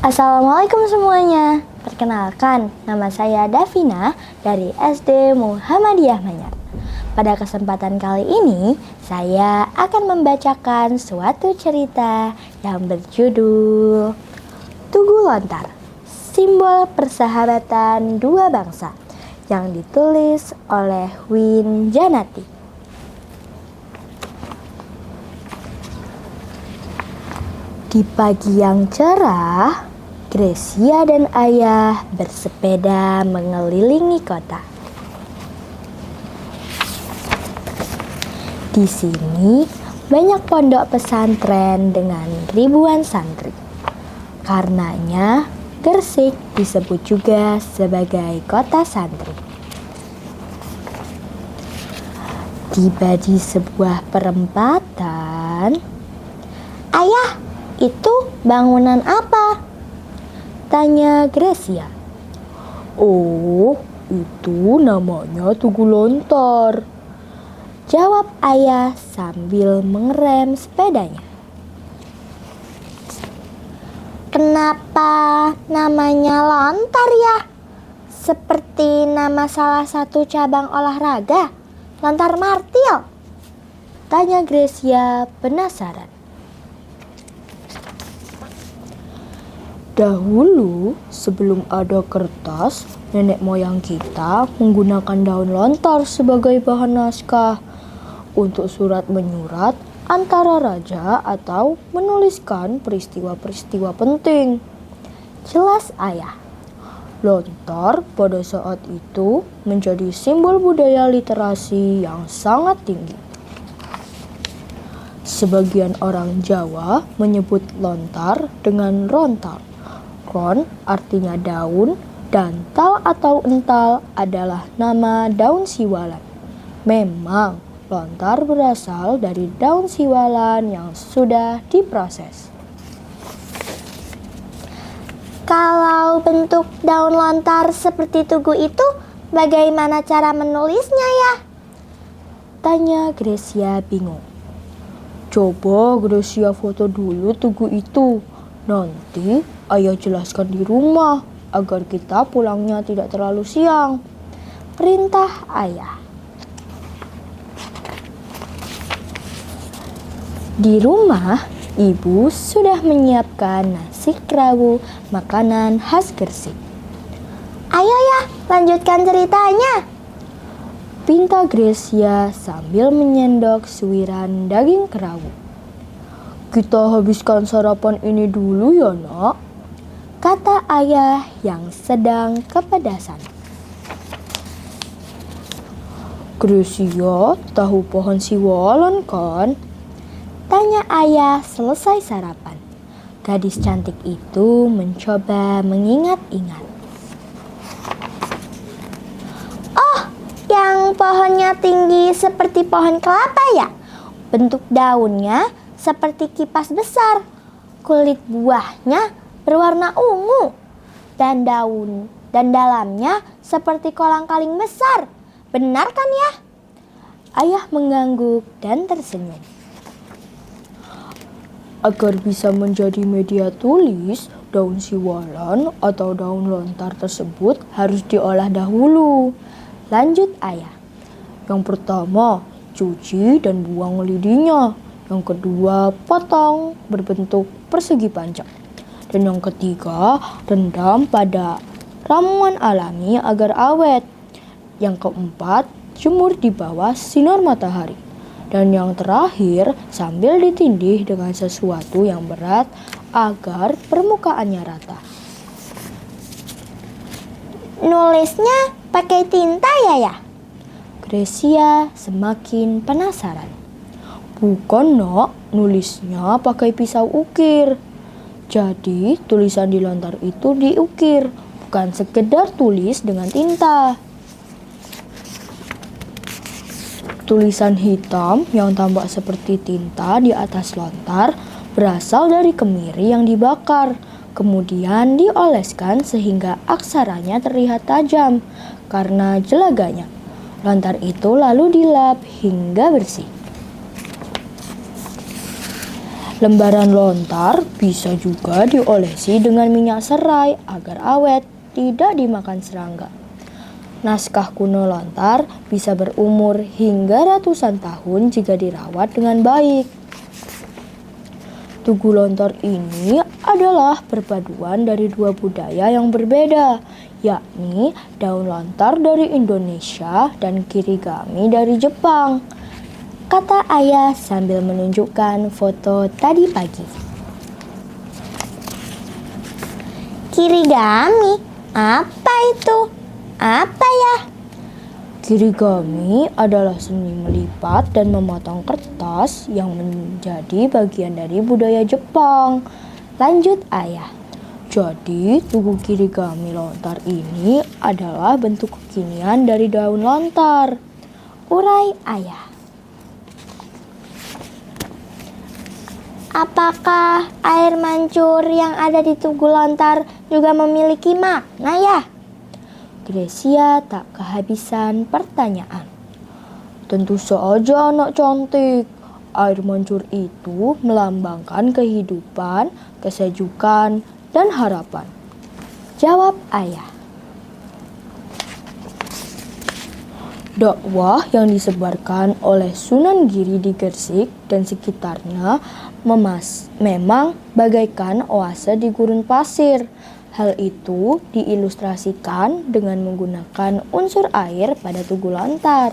Assalamualaikum semuanya. Perkenalkan, nama saya Davina dari SD Muhammadiyah Manyar. Pada kesempatan kali ini, saya akan membacakan suatu cerita yang berjudul Tugu Lontar, Simbol Persahabatan Dua Bangsa, yang ditulis oleh Win Janati. Di pagi yang cerah, Gracia dan ayah bersepeda mengelilingi kota. Di sini banyak pondok pesantren dengan ribuan santri. Karenanya Gresik disebut juga sebagai kota santri. Tiba di sebuah perempatan. "Ayah, itu bangunan apa?" tanya Gracia. "Oh, itu namanya Tugu Lontar," jawab ayah sambil mengerem sepedanya. "Kenapa namanya lontar ya? Seperti nama salah satu cabang olahraga, lontar martil?" tanya Gracia penasaran. "Dahulu, sebelum ada kertas, nenek moyang kita menggunakan daun lontar sebagai bahan naskah untuk surat menyurat antara raja atau menuliskan peristiwa-peristiwa penting," jelas ayah. Lontar pada saat itu menjadi simbol budaya literasi yang sangat tinggi. Sebagian orang Jawa menyebut lontar dengan rontal. Ron artinya daun dan tal atau ental adalah nama daun siwalan. Memang lontar berasal dari daun siwalan yang sudah diproses. "Kalau bentuk daun lontar seperti tugu itu, bagaimana cara menulisnya ya?" tanya Gracia bingung. "Coba Gracia foto dulu tugu itu. Nanti ayah jelaskan di rumah agar kita pulangnya tidak terlalu siang," perintah ayah. Di rumah, ibu sudah menyiapkan nasi kerawu, makanan khas Gresik. "Ayo ya, lanjutkan ceritanya," pinta Gracia sambil menyendok suiran daging kerawu. "Kita habiskan sarapan ini dulu ya nak," kata ayah yang sedang kepedasan. "Gracia, tahu pohon siwalan kan?" tanya ayah selesai sarapan. Gadis cantik itu mencoba mengingat-ingat. "Oh, yang pohonnya tinggi seperti pohon kelapa ya? Bentuk daunnya seperti kipas besar. Kulit buahnya berwarna ungu. Dan dalamnya seperti kolang-kaling besar. Benar kan ya?" Ayah mengangguk dan tersenyum. "Agar bisa menjadi media tulis, daun siwalan atau daun lontar tersebut harus diolah dahulu," lanjut ayah. "Yang pertama, cuci dan buang lidinya. Yang kedua, potong berbentuk persegi panjang. Dan yang ketiga, rendam pada ramuan alami agar awet. Yang keempat, jemur di bawah sinar matahari. Dan yang terakhir, sambil ditindih dengan sesuatu yang berat agar permukaannya rata." "Nulisnya pakai tinta ya?" Gracia semakin penasaran. "Bukan nak, nulisnya pakai pisau ukir. Jadi tulisan di lontar itu diukir, bukan sekedar tulis dengan tinta." Tulisan hitam yang tampak seperti tinta di atas lontar berasal dari kemiri yang dibakar, kemudian dioleskan sehingga aksaranya terlihat tajam karena jelaganya. Lontar itu lalu dilap hingga bersih. Lembaran lontar bisa juga diolesi dengan minyak serai agar awet, tidak dimakan serangga. Naskah kuno lontar bisa berumur hingga ratusan tahun jika dirawat dengan baik. Tugu lontar ini adalah perpaduan dari dua budaya yang berbeda, yakni daun lontar dari Indonesia dan kirigami dari Jepang, kata ayah sambil menunjukkan foto tadi pagi. Kirigami? Apa itu? Apa ya? Kirigami adalah seni melipat dan memotong kertas yang menjadi bagian dari budaya Jepang. Lanjut ayah. Jadi, tugu kirigami lontar ini adalah bentuk kekinian dari daun lontar. Urai ayah. Apakah air mancur yang ada di Tugu Lontar juga memiliki makna ya? Gracia tak kehabisan pertanyaan. Tentu saja anak cantik. Air mancur itu melambangkan kehidupan, kesejukan, dan harapan. Jawab ayah. Dakwah yang disebarkan oleh Sunan Giri di Gresik dan sekitarnya memang bagaikan oase di gurun pasir. Hal itu diilustrasikan dengan menggunakan unsur air pada Tugu Lontar.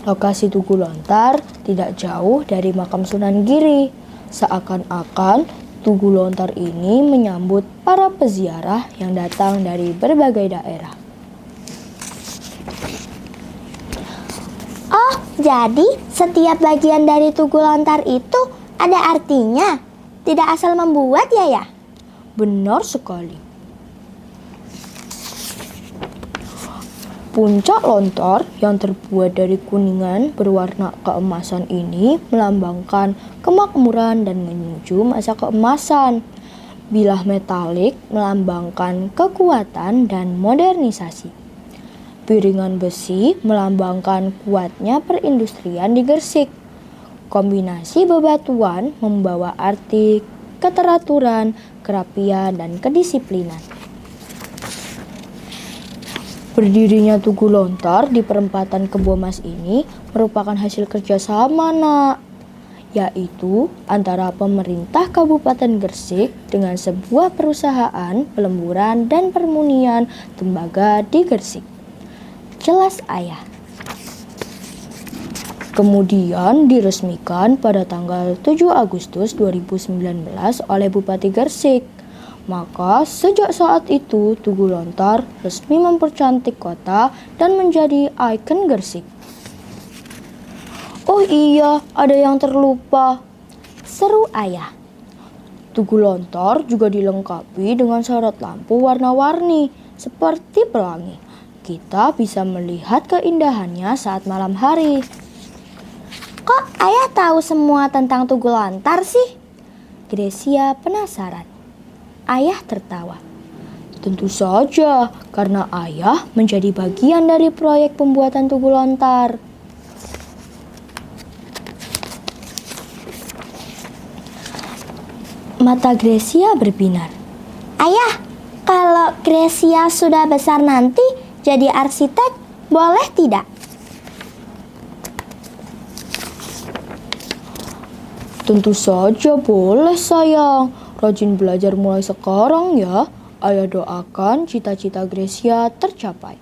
Lokasi Tugu Lontar tidak jauh dari makam Sunan Giri. Seakan-akan Tugu Lontar ini menyambut para peziarah yang datang dari berbagai daerah. Oh, jadi setiap bagian dari Tugu Lontar itu ada artinya? Tidak asal membuat ya? Benar sekali. Puncak lontar yang terbuat dari kuningan berwarna keemasan ini melambangkan kemakmuran dan menuju masa keemasan. Bilah metalik melambangkan kekuatan dan modernisasi. Piringan besi melambangkan kuatnya perindustrian di Gresik. Kombinasi bebatuan membawa arti keteraturan, kerapian, dan kedisiplinan. Berdirinya Tugu Lontar di perempatan Kebomas ini merupakan hasil kerjasama, Nak, yaitu antara pemerintah Kabupaten Gresik dengan sebuah perusahaan pelemburan dan permunian tembaga di Gresik. Jelas ayah. Kemudian diresmikan pada tanggal 7 Agustus 2019 oleh Bupati Gresik. Maka sejak saat itu Tugu Lontar resmi mempercantik kota dan menjadi ikon Gresik. Oh iya, ada yang terlupa, seru ayah. Tugu Lontar juga dilengkapi dengan sorot lampu warna-warni seperti pelangi. Kita bisa melihat keindahannya saat malam hari. Kok ayah tahu semua tentang Tugu Lontar sih? Gracia penasaran. Ayah tertawa. Tentu saja, karena ayah menjadi bagian dari proyek pembuatan Tugu Lontar. Mata Gracia berbinar. Ayah, kalau Gracia sudah besar nanti jadi arsitek, boleh tidak? Tentu saja boleh sayang. Rajin belajar mulai sekarang ya. Ayah doakan cita-cita Gracia tercapai,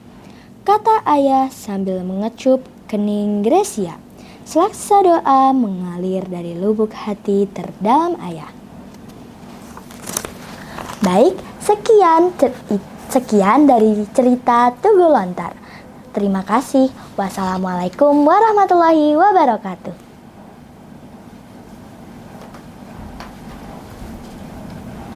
kata ayah sambil mengecup kening Gracia. Selaksa doa mengalir dari lubuk hati terdalam ayah. Baik, sekian dari cerita Tugu Lontar. Terima kasih. Wassalamualaikum warahmatullahi wabarakatuh.